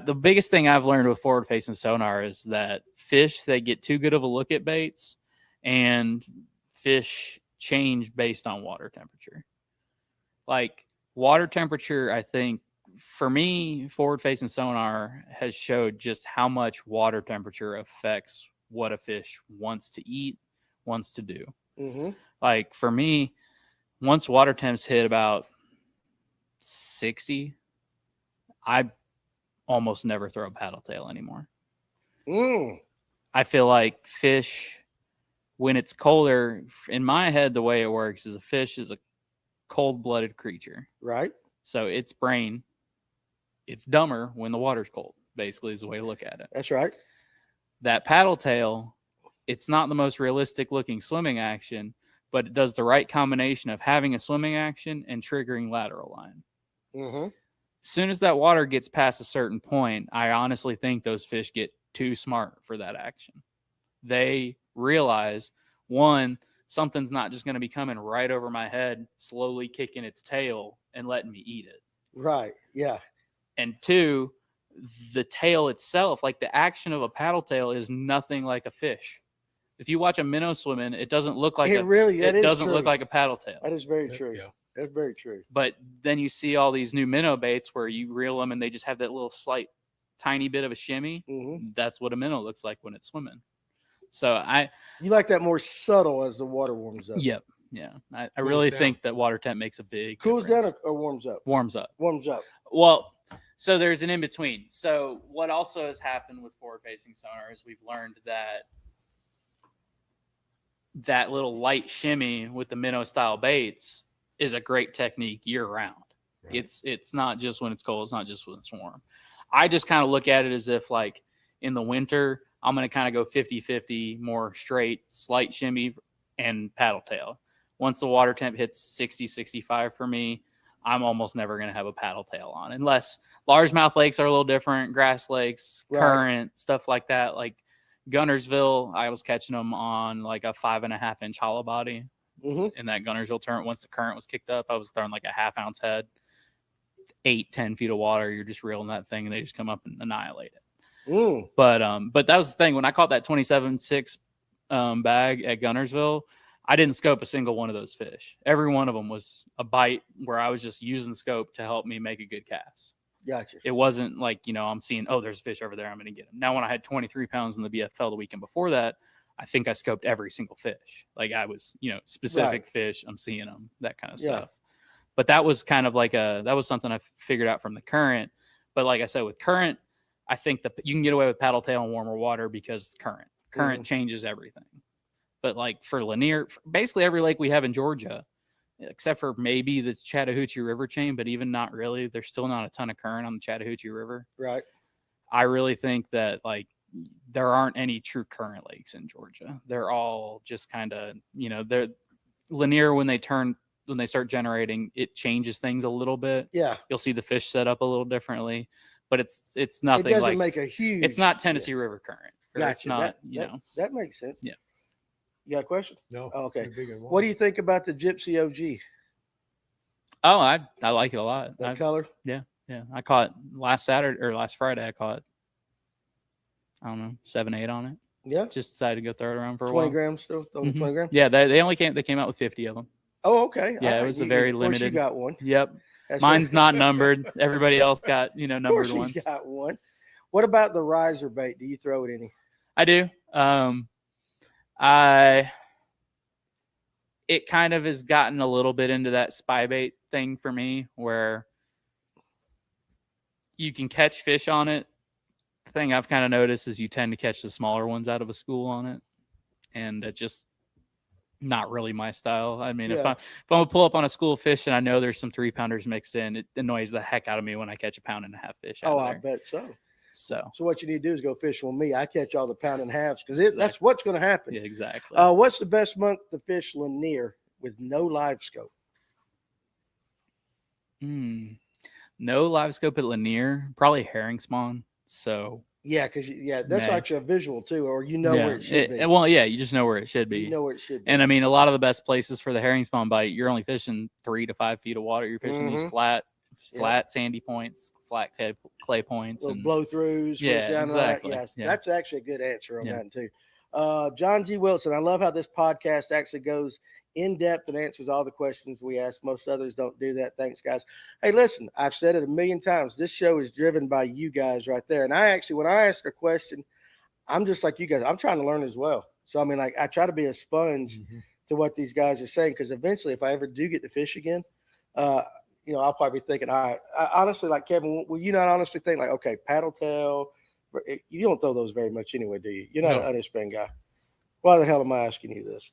the biggest thing I've learned with forward facing sonar is that fish that get too good of a look at baits and fish change based on water temperature. Like water temperature, I think for me, forward facing sonar has showed just how much water temperature affects what a fish wants to eat, wants to do. Mm-hmm. Like for me, once water temps hit about 60, I almost never throw a paddle tail anymore. I feel like fish, when it's colder, in my head, the way it works is a fish is a cold-blooded creature. Right. So its brain, it's dumber when the water's cold, basically is the way to look at it. That's right. That paddle tail, it's not the most realistic looking swimming action, but it does the right combination of having a swimming action and triggering lateral line. Mm-hmm. As soon as that water gets past a certain point, I honestly think those fish get too smart for that action. They realize, one, something's not just going to be coming right over my head, slowly kicking its tail and letting me eat it. Right. Yeah. And two, the tail itself, like the action of a paddle tail, is nothing like a fish. If you watch a minnow swimming, it doesn't look like it doesn't look like a paddle tail. That is very true. Yeah. That's very true. But then you see all these new minnow baits where you reel them and they just have that little slight, tiny bit of a shimmy. Mm-hmm. That's what a minnow looks like when it's swimming. So you like that more subtle as the water warms up. Yep. Yeah. I really think that water temp makes a big cools difference. down or warms up? Warms up. Warms up. Well, so there's an in-between. So what also has happened with forward-facing sonar is we've learned that little light shimmy with the minnow-style baits is a great technique year-round. Right. It's not just when it's cold. It's not just when it's warm. I just kind of look at it as if, like, in the winter, I'm going to kind of go 50-50, more straight, slight shimmy, and paddle tail. Once the water temp hits 60, 65 for me, I'm almost never going to have a paddle tail on, unless largemouth lakes are a little different, grass lakes, current, stuff like that. Like Gunnersville, I was catching them on like a 5.5-inch hollow body. Mm-hmm. In that Gunnersville tournament, once the current was kicked up, I was throwing like a 1/2-ounce head, 8-10 feet of water. You're just reeling that thing and they just come up and annihilate it. But that was the thing. When I caught that 27.6 bag at Gunnersville, I didn't scope a single one of those fish. Every one of them was a bite where I was just using scope to help me make a good cast. Gotcha. It wasn't like, I'm seeing, there's a fish over there, I'm going to get him. Now, when I had 23 pounds in the BFL the weekend before that, I think I scoped every single fish. Like I was, specific fish, I'm seeing them, that kind of stuff. But that was kind of like that was something I figured out from the current. But like I said, with current, I think that you can get away with paddle tail in warmer water because current changes everything. But like for Lanier, basically every lake we have in Georgia, except for maybe the Chattahoochee River chain, but even not really, there's still not a ton of current on the Chattahoochee River. Right. I really think that like there aren't any true current lakes in Georgia. They're all just kind of, they're Lanier when they start generating, it changes things a little bit. Yeah. You'll see the fish set up a little differently, but it's nothing. It doesn't make a huge. It's not Tennessee River current. Gotcha. It's not, that makes sense. Yeah. You got a question? No. Oh, okay. What do you think about the Gypsy OG? Oh, I like it a lot. That color? Yeah. Yeah. I caught last Friday, I caught, I don't know, 7-8 on it. Yeah. Just decided to go throw it around for a 20 while. grams still? Only 20 grams? Yeah. They came out with 50 of them. Oh, okay. Yeah. It was a very limited. You got one. Yep. Mine's not numbered. Everybody else got, numbered ones. You got one. What about the riser bait? Do you throw it any? I do. It kind of has gotten a little bit into that spy bait thing for me where you can catch fish on it. The thing I've kind of noticed is you tend to catch the smaller ones out of a school on it. And it just not really my style. I mean, if I'm going to pull up on a school of fish and I know there's some 3-pounders mixed in, it annoys the heck out of me when I catch a 1.5-pound fish. I bet so. So what you need to do is go fishing with me. I catch all the 1.5s because that's what's going to happen. Yeah, exactly. What's the best month to fish Lanier with no live scope? No live scope at Lanier, probably herring spawn. So yeah, because that's actually a visual too, or where it should be. Well, yeah, you just know where it should be. You know where it should be. And I mean, a lot of the best places for the herring spawn bite, you're only fishing 3 to 5 feet of water. You're fishing these flat flat sandy points, flat clay points, little and blow throughs. yeah, exactly. Yes, Yeah. that's actually a good answer on Yeah. that too. John G. Wilson, I love how this podcast actually goes in depth and answers all the questions we ask. Most others don't do that. Thanks, guys. Hey, listen, I've said it a million times. This show is driven by you guys right there. And I actually, when I ask a question, I'm just like you guys. I'm trying to learn as well. So I mean, like I try to be a sponge to what these guys are saying, because eventually, if I ever do get to fish again, I'll probably be thinking, all right. I honestly, like Kevin, will you not honestly think like, okay, paddle tail? You don't throw those very much anyway, do you? You're not an underspin guy. Why the hell am I asking you this?